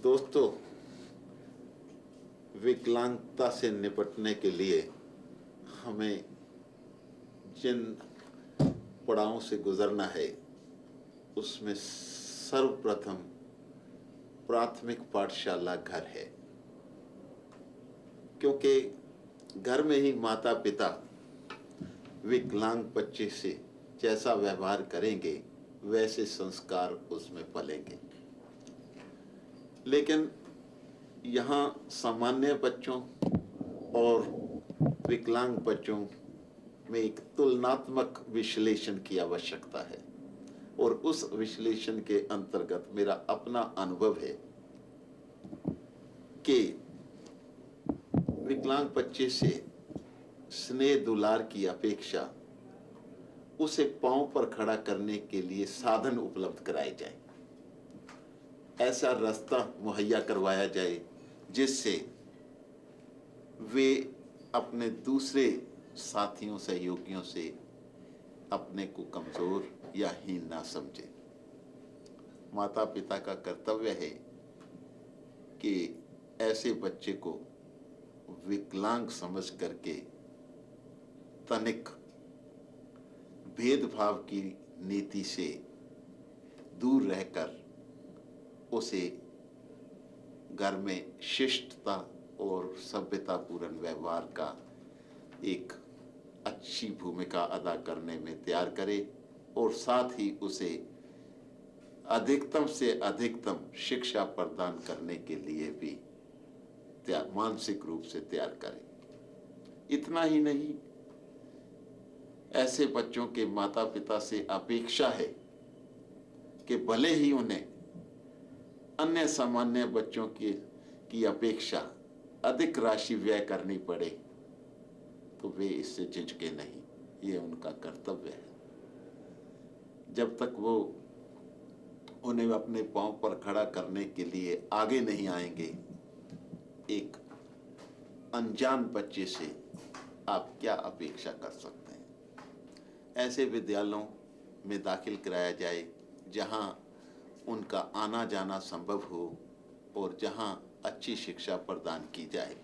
दोस्तों, विकलांगता से निपटने के लिए हमें जिन पड़ावों से गुजरना है उसमें सर्वप्रथम प्राथमिक पाठशाला घर है, क्योंकि घर में ही माता पिता विकलांग बच्चे से जैसा व्यवहार करेंगे वैसे संस्कार उसमें पलेंगे। लेकिन यहाँ सामान्य बच्चों और विकलांग बच्चों में एक तुलनात्मक विश्लेषण की आवश्यकता है, और उस विश्लेषण के अंतर्गत मेरा अपना अनुभव है कि विकलांग बच्चे से स्नेह दुलार की अपेक्षा उसे पांव पर खड़ा करने के लिए साधन उपलब्ध कराए जाए, ऐसा रास्ता मुहैया करवाया जाए जिससे वे अपने दूसरे साथियों सहयोगियों से अपने को कमजोर या हीन ना समझे। माता पिता का कर्तव्य है कि ऐसे बच्चे को विकलांग समझ करके तनिक भेदभाव की नीति से दूर रहकर उसे घर में शिष्टता और सभ्यतापूर्ण व्यवहार का एक अच्छी भूमिका अदा करने में तैयार करे, और साथ ही उसे अधिकतम से अधिकतम शिक्षा प्रदान करने के लिए भी मानसिक रूप से तैयार करे। इतना ही नहीं, ऐसे बच्चों के माता पिता से अपेक्षा है कि भले ही उन्हें अन्य सामान्य बच्चों की अपेक्षा अधिक राशि व्यय करनी पड़े तो वे इससे झिझके नहीं, ये उनका कर्तव्य है। जब तक वो उन्हें अपने पांव पर खड़ा करने के लिए आगे नहीं आएंगे, एक अनजान बच्चे से आप क्या अपेक्षा कर सकते हैं। ऐसे विद्यालयों में दाखिल कराया जाए जहां उनका आना जाना संभव हो और जहां अच्छी शिक्षा प्रदान की जाए।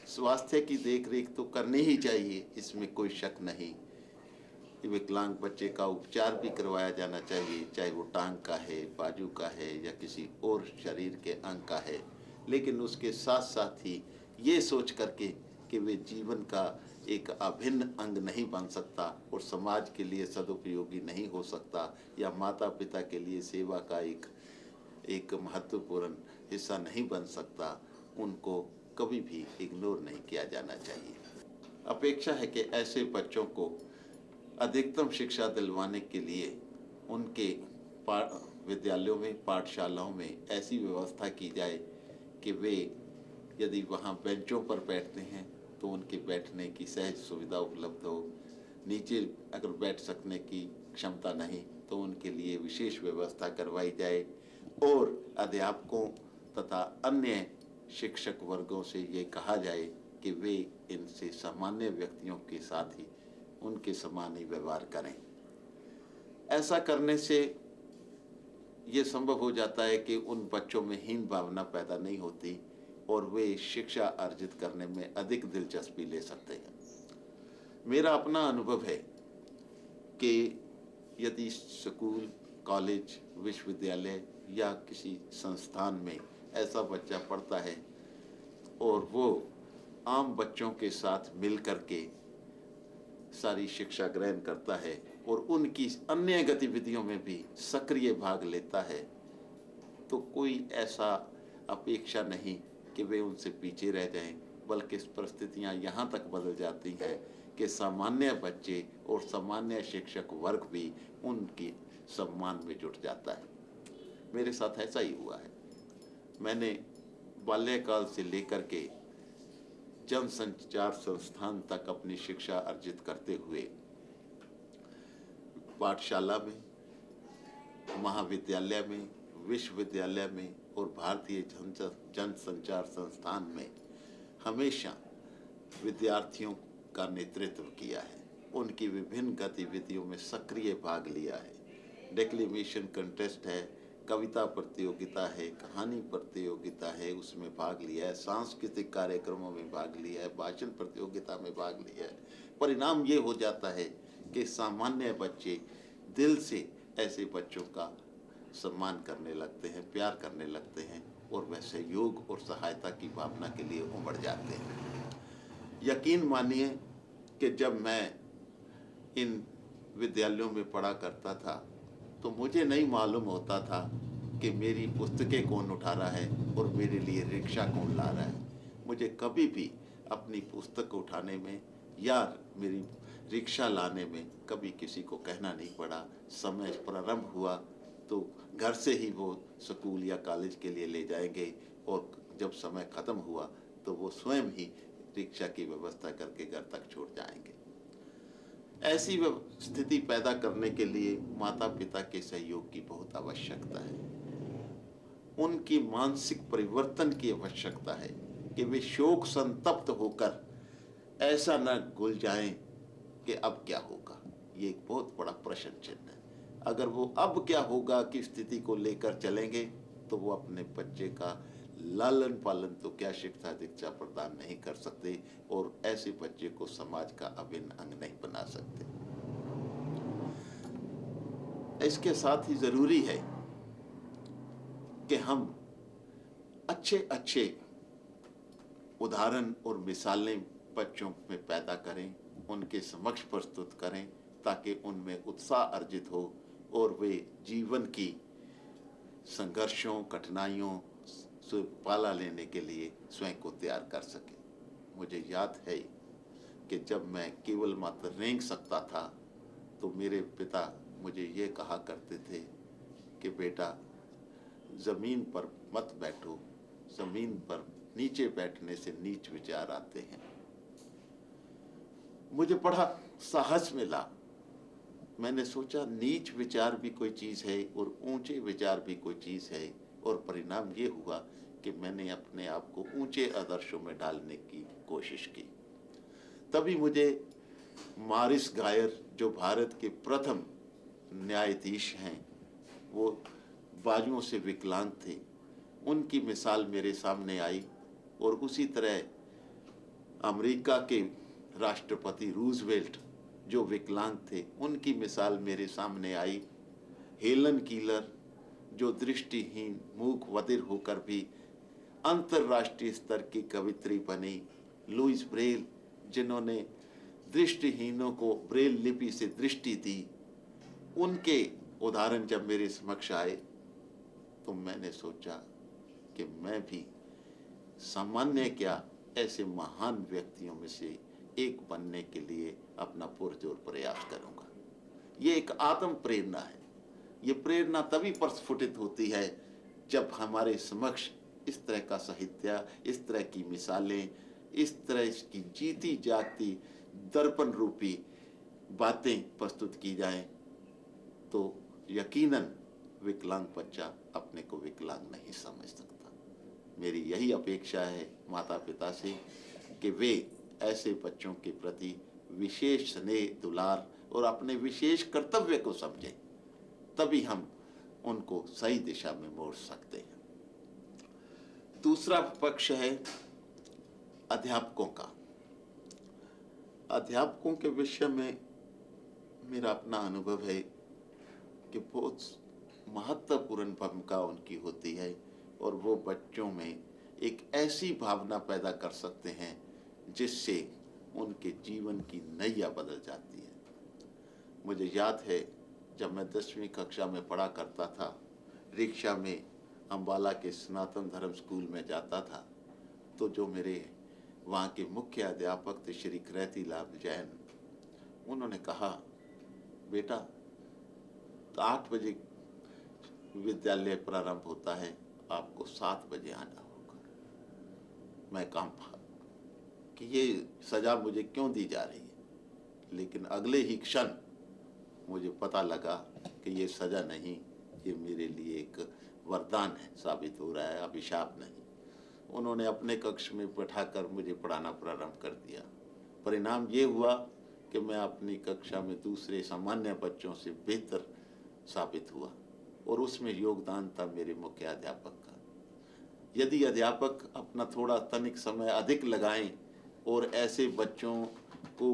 स्वास्थ्य की देखरेख तो करनी ही चाहिए, इसमें कोई शक नहीं। विकलांग बच्चे का उपचार भी करवाया जाना चाहिए, चाहे वो टांग का है, बाजू का है या किसी और शरीर के अंग का है। लेकिन उसके साथ साथ ही ये सोच करके कि वे जीवन का एक अभिन्न अंग नहीं बन सकता और समाज के लिए सदुपयोगी नहीं हो सकता, या माता पिता के लिए सेवा का एक महत्वपूर्ण हिस्सा नहीं बन सकता, उनको कभी भी इग्नोर नहीं किया जाना चाहिए। अपेक्षा है कि ऐसे बच्चों को अधिकतम शिक्षा दिलवाने के लिए उनके विद्यालयों में, पाठशालाओं में ऐसी व्यवस्था की जाए कि वे यदि वहाँ बेंचों पर बैठते हैं तो उनके बैठने की सहज सुविधा उपलब्ध हो। नीचे अगर बैठ सकने की क्षमता नहीं तो उनके लिए विशेष व्यवस्था करवाई जाए, और अध्यापकों तथा अन्य शिक्षक वर्गों से ये कहा जाए कि वे इनसे सामान्य व्यक्तियों के साथ ही उनके समान ही व्यवहार करें। ऐसा करने से ये संभव हो जाता है कि उन बच्चों में हीन भावना पैदा नहीं होती और वे शिक्षा अर्जित करने में अधिक दिलचस्पी ले सकते हैं। मेरा अपना अनुभव है कि यदि स्कूल, कॉलेज, विश्वविद्यालय या किसी संस्थान में ऐसा बच्चा पढ़ता है और वो आम बच्चों के साथ मिल करके सारी शिक्षा ग्रहण करता है और उनकी अन्य गतिविधियों में भी सक्रिय भाग लेता है, तो कोई ऐसा अपेक्षा नहीं कि वे उनसे पीछे रह जाएं, बल्कि परिस्थितियां यहाँ तक बदल जाती हैं कि सामान्य बच्चे और सामान्य शिक्षक वर्ग भी उनके सम्मान में जुट जाता है। मेरे साथ ऐसा ही हुआ है। मैंने बाल्यकाल से लेकर के जनसंचार संस्थान तक अपनी शिक्षा अर्जित करते हुए पाठशाला में, महाविद्यालय में, विश्वविद्यालय में और भारतीय जनसंचार संस्थान में हमेशा विद्यार्थियों का नेतृत्व किया है, उनकी विभिन्न गतिविधियों में सक्रिय भाग लिया है। डिक्लेमेशन कंटेस्ट है, कविता प्रतियोगिता है, कहानी प्रतियोगिता है, उसमें भाग लिया है, सांस्कृतिक कार्यक्रमों में भाग लिया है, भाषण प्रतियोगिता में भाग लिया है। परिणाम ये हो जाता है कि सामान्य बच्चे दिल से ऐसे बच्चों का सम्मान करने लगते हैं, प्यार करने लगते हैं और वह सहयोग और सहायता की भावना के लिए उमड़ जाते हैं। यकीन मानिए कि जब मैं इन विद्यालयों में पढ़ा करता था तो मुझे नहीं मालूम होता था कि मेरी पुस्तकें कौन उठा रहा है और मेरे लिए रिक्शा कौन ला रहा है। मुझे कभी भी अपनी पुस्तक उठाने में या मेरी रिक्शा लाने में कभी किसी को कहना नहीं पड़ा। समय प्रारंभ हुआ तो घर से ही वो स्कूल या कॉलेज के लिए ले जाएंगे और जब समय ख़त्म हुआ तो वो स्वयं ही रिक्शा की व्यवस्था करके घर तक छोड़ जाएंगे। ऐसी स्थिति पैदा करने के लिए माता पिता के सहयोग की बहुत आवश्यकता है। उनकी मानसिक परिवर्तन की आवश्यकता है कि वे शोक संतप्त होकर ऐसा न घुल जाएं कि अब क्या होगा। ये एक बहुत बड़ा प्रश्न चिन्ह है। अगर वो अब क्या होगा की स्थिति को लेकर चलेंगे तो वो अपने बच्चे का लालन पालन तो क्या शिक्षा दीक्षा प्रदान नहीं कर सकते और ऐसे बच्चे को समाज का अभिन्न अंग नहीं बना सकते। इसके साथ ही जरूरी है कि हम अच्छे अच्छे उदाहरण और मिसालें बच्चों में पैदा करें, उनके समक्ष प्रस्तुत करें ताकि उनमें उत्साह अर्जित हो और वे जीवन की संघर्षों कठिनाइयों से पाला लेने के लिए स्वयं को तैयार कर सके। मुझे याद है कि जब मैं केवल मात्र रेंग सकता था तो मेरे पिता मुझे ये कहा करते थे कि बेटा ज़मीन पर मत बैठो, ज़मीन पर नीचे बैठने से नीच विचार आते हैं। मुझे बड़ा साहस मिला। मैंने सोचा नीच विचार भी कोई चीज़ है और ऊंचे विचार भी कोई चीज़ है और परिणाम ये हुआ कि मैंने अपने आप को ऊंचे आदर्शों में डालने की कोशिश की। तभी मुझे मॉरिस गायर जो भारत के प्रथम न्यायाधीश हैं, वो बाजुओं से विकलांग थे, उनकी मिसाल मेरे सामने आई और उसी तरह अमेरिका के राष्ट्रपति रूजवेल्ट जो विकलांग थे उनकी मिसाल मेरे सामने आई। हेलन कीलर जो दृष्टिहीन मूक बधिर होकर भी अंतर्राष्ट्रीय स्तर की कवित्री बनी। लुइस ब्रेल जिन्होंने दृष्टिहीनों को ब्रेल लिपि से दृष्टि दी। उनके उदाहरण जब मेरे समक्ष आए तो मैंने सोचा कि मैं भी सामान्य क्या ऐसे महान व्यक्तियों में से एक बनने के लिए अपना पुरजोर प्रयास करूंगा। ये एक आत्म प्रेरणा है। ये प्रेरणा तभी प्रस्फुटित होती है जब हमारे समक्ष इस तरह का साहित्य, इस तरह की मिसालें, इस तरह की जीती जागती दर्पण रूपी बातें प्रस्तुत की जाएं तो यकीनन विकलांग बच्चा अपने को विकलांग नहीं समझ सकता। मेरी यही अपेक्षा है माता पिता से कि वे ऐसे बच्चों के प्रति विशेष स्नेह दुलार और अपने विशेष कर्तव्य को समझें, तभी हम उनको सही दिशा में मोड़ सकते हैं। दूसरा पक्ष है अध्यापकों का। अध्यापकों के विषय में मेरा अपना अनुभव है कि बहुत महत्वपूर्ण भूमिका उनकी होती है और वो बच्चों में एक ऐसी भावना पैदा कर सकते हैं जिससे उनके जीवन की नैया बदल जाती है। मुझे याद है जब मैं 10वीं कक्षा में पढ़ा करता था, रिक्शा में अम्बाला के सनातन धर्म स्कूल में जाता था, तो जो मेरे वहाँ के मुख्य अध्यापक थे श्री कृति लाल जैन, उन्होंने कहा बेटा तो 8 बजे विद्यालय प्रारंभ होता है, आपको 7 बजे आना होगा। मैं कांपा कि ये सजा मुझे क्यों दी जा रही है, लेकिन अगले ही क्षण मुझे पता लगा कि ये सजा नहीं, ये मेरे लिए एक वरदान है साबित हो रहा है, अभिशाप नहीं। उन्होंने अपने कक्ष में बैठाकर मुझे पढ़ाना प्रारंभ कर दिया। परिणाम ये हुआ कि मैं अपनी कक्षा में दूसरे सामान्य बच्चों से बेहतर साबित हुआ। और उसमें योगदान था मेरे मुख्य अध्यापक का। यदि अध्यापक अपना थोड़ा तनिक समय अधिक लगाएं और ऐसे बच्चों को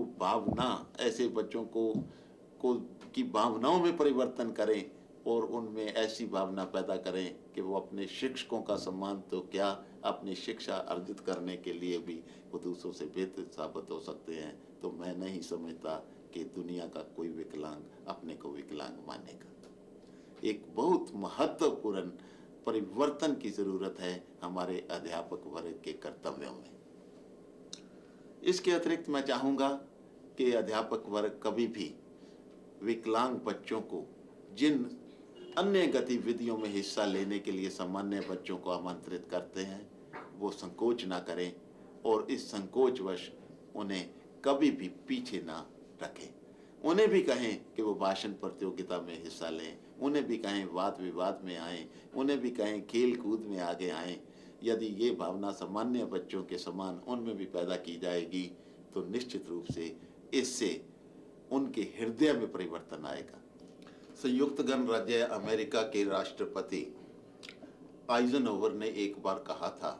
ऐसे बच्चों को की भावनाओं में परिवर्तन करें और उनमें ऐसी भावना पैदा करें कि वो अपने शिक्षकों का सम्मान तो क्या, अपनी शिक्षा अर्जित करने के लिए भी वो दूसरों से बेहतर साबित हो सकते हैं, तो मैं नहीं समझता कि दुनिया का कोई विकलांग अपने को विकलांग मानेगा। एक बहुत महत्वपूर्ण परिवर्तन की जरूरत है हमारे अध्यापक वर्ग के कर्तव्यों में। इसके अतिरिक्त मैं चाहूँगा कि अध्यापक वर्ग कभी भी विकलांग बच्चों को जिन अन्य गतिविधियों में हिस्सा लेने के लिए सामान्य बच्चों को आमंत्रित करते हैं, वो संकोच ना करें और इस संकोचवश उन्हें कभी भी पीछे ना रखें। उन्हें भी कहें कि वो भाषण प्रतियोगिता में हिस्सा लें, उन्हें भी कहें वाद विवाद में आएँ, उन्हें भी कहें खेल कूद में आगे आएँ। यदि ये भावना सामान्य बच्चों के समान उनमें भी पैदा की जाएगी तो निश्चित रूप से इससे उनके हृदय में परिवर्तन आएगा। संयुक्त गणराज्य अमेरिका के राष्ट्रपति आइजनहोवर ने एक बार कहा था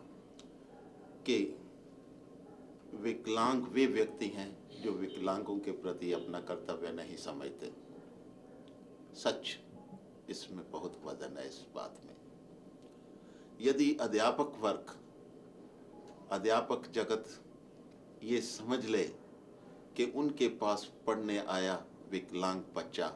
कि विकलांग वे व्यक्ति हैं जो विकलांगों के प्रति अपना कर्तव्य नहीं समझते। सच, इसमें बहुत वजन है इस बात में। यदि अध्यापक वर्ग, अध्यापक जगत ये समझ ले कि उनके पास पढ़ने आया विकलांग बच्चा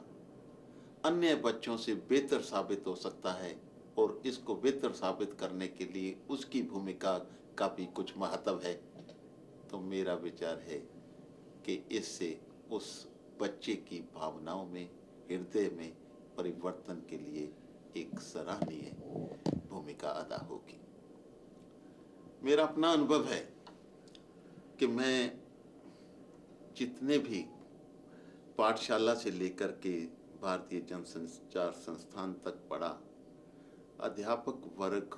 अन्य बच्चों से बेहतर साबित हो सकता है और इसको बेहतर साबित करने के लिए उसकी भूमिका का भी कुछ महत्व है, तो मेरा विचार है कि इससे उस बच्चे की भावनाओं में, हृदय में परिवर्तन के लिए एक सराहनीय भूमिका अदा होगी। मेरा अपना अनुभव है कि मैं जितने भी पाठशाला से लेकर के भारतीय जनसंचार संस्थान तक पढ़ा, अध्यापक वर्ग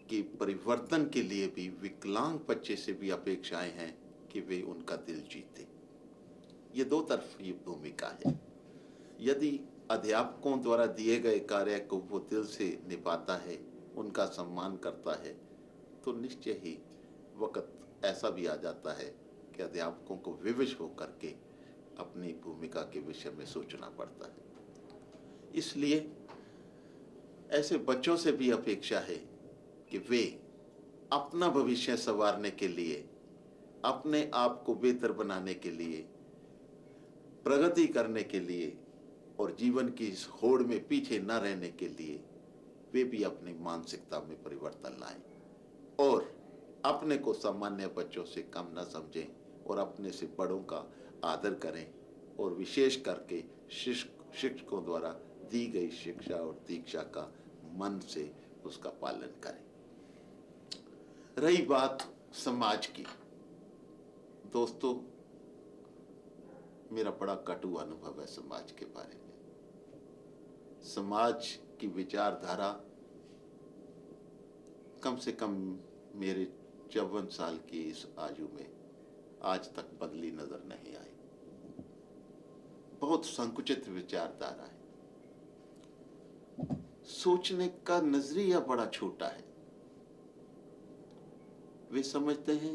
के परिवर्तन के लिए भी विकलांग बच्चे से भी अपेक्षाएं हैं कि वे उनका दिल जीते। ये दो तरफी भूमिका है। यदि अध्यापकों द्वारा दिए गए कार्य को वो दिल से निभाता है, उनका सम्मान करता है, तो निश्चय ही वक्त ऐसा भी आ जाता है कि अध्यापकों को विवश होकर के अपनी भूमिका के विषय में सोचना पड़ता है। इसलिए ऐसे बच्चों से भी अपेक्षा है कि वे अपना भविष्य संवारने के लिए, अपने आप को बेहतर बनाने के लिए, प्रगति करने के लिए और जीवन की इस होड़ में पीछे न रहने के लिए वे भी अपनी मानसिकता में परिवर्तन लाएं और अपने को सामान्य बच्चों से कम न समझें और अपने से बड़ों का आदर करें और विशेष करके शिक्षकों द्वारा दी गई शिक्षा और दीक्षा का मन से उसका पालन करें। रही बात समाज की, दोस्तों, मेरा बड़ा कटु अनुभव है समाज के बारे में। समाज की विचारधारा कम से कम मेरे 54 साल की इस आयु में आज तक बदली नजर नहीं आई। बहुत संकुचित विचारधारा है, सोचने का नजरिया बड़ा छोटा है। वे समझते हैं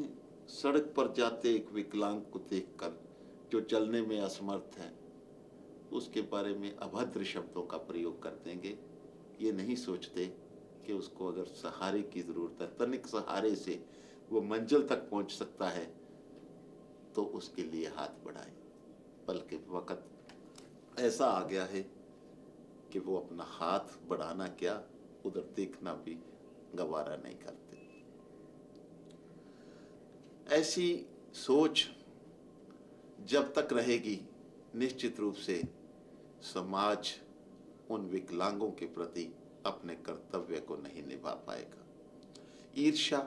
सड़क पर जाते एक विकलांग को देखकर जो चलने में असमर्थ है, उसके बारे में अभद्र शब्दों का प्रयोग कर देंगे। ये नहीं सोचते कि उसको अगर सहारे की जरूरत है, तनिक सहारे से वो मंजिल तक पहुंच सकता है, तो उसके लिए हाथ बढ़ाएं। बल्कि वक्त ऐसा आ गया है कि वो अपना हाथ बढ़ाना क्या, उधर देखना भी गवारा नहीं करते। ऐसी सोच जब तक रहेगी, निश्चित रूप से समाज उन विकलांगों के प्रति अपने कर्तव्य को नहीं निभा पाएगा। ईर्ष्या,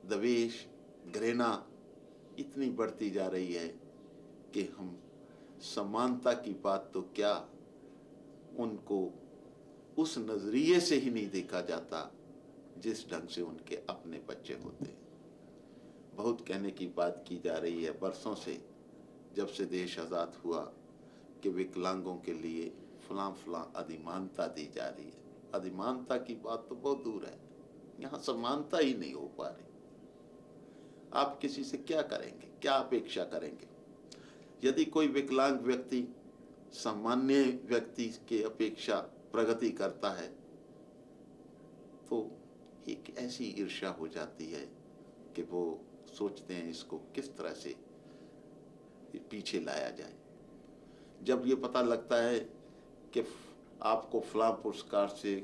द्वेष, घृणा इतनी बढ़ती जा रही है कि हम समानता की बात तो क्या, उनको उस नजरिए से ही नहीं देखा जाता जिस ढंग से उनके अपने बच्चे होते हैं। बहुत कहने की बात की जा रही है। बरसों से, जब से देश आज़ाद हुआ, कि विकलांगों के लिए फलां फलां अधिमानता दी जा रही है। अधिमानता की बात तो बहुत दूर है, यहाँ समानता ही नहीं हो पा रही। आप किसी से क्या करेंगे, क्या अपेक्षा करेंगे? यदि कोई विकलांग व्यक्ति सामान्य व्यक्ति के अपेक्षा प्रगति करता है तो एक ऐसी ईर्ष्या हो जाती है कि वो सोचते हैं इसको किस तरह से पीछे लाया जाए। जब ये पता लगता है कि आपको फलां पुरस्कार से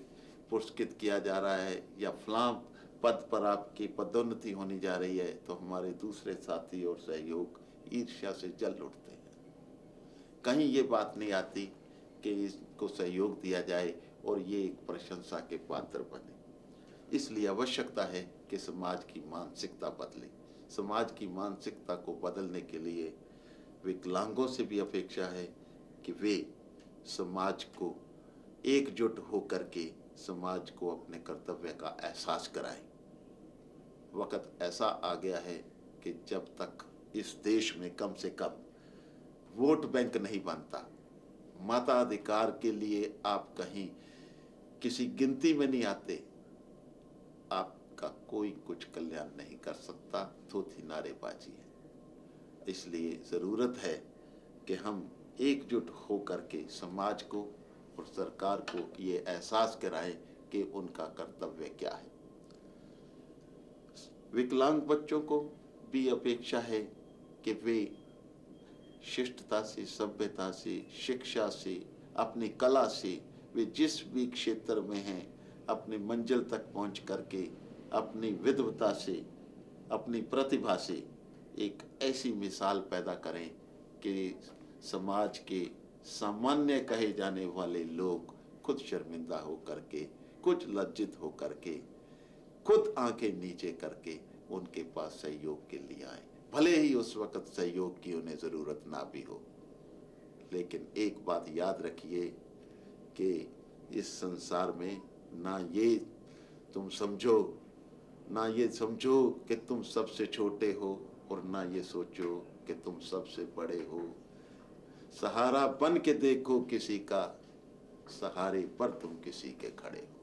पुरस्कृत किया जा रहा है या फलां पद पर आपकी पदोन्नति होने जा रही है, तो हमारे दूसरे साथी और सहयोग ईर्ष्या से जल उठते हैं। कहीं ये बात नहीं आती कि इसको सहयोग दिया जाए और ये एक प्रशंसा के पात्र बने। इसलिए आवश्यकता है कि समाज की मानसिकता बदले। समाज की मानसिकता को बदलने के लिए विकलांगों से भी अपेक्षा है कि वे समाज को एकजुट होकर के समाज को अपने कर्तव्य का एहसास कराएं। वक्त ऐसा आ गया है कि जब तक इस देश में कम से कम वोट बैंक नहीं बनता, मताधिकार के लिए आप कहीं किसी गिनती में नहीं आते, आपका कोई कुछ कल्याण नहीं कर सकता। थोथी नारेबाजी है। इसलिए ज़रूरत है कि हम एकजुट होकर के समाज को और सरकार को ये एहसास कराएं कि उनका कर्तव्य क्या है। विकलांग बच्चों को भी अपेक्षा है कि वे शिष्टता से, सभ्यता से, शिक्षा से, अपनी कला से, वे जिस भी क्षेत्र में हैं अपनी मंजिल तक पहुंच करके अपनी विद्वता से, अपनी प्रतिभा से एक ऐसी मिसाल पैदा करें कि समाज के सामान्य कहे जाने वाले लोग खुद शर्मिंदा हो करके, कुछ लज्जित हो करके, खुद आंखें नीचे करके उनके पास सहयोग के लिए आए। भले ही उस वक्त सहयोग की उन्हें ज़रूरत ना भी हो, लेकिन एक बात याद रखिए कि इस संसार में ना ये तुम समझो, ना ये समझो कि तुम सबसे छोटे हो और ना ये सोचो कि तुम सबसे बड़े हो। सहारा बन के देखो किसी का, सहारे पर तुम किसी के खड़े हो।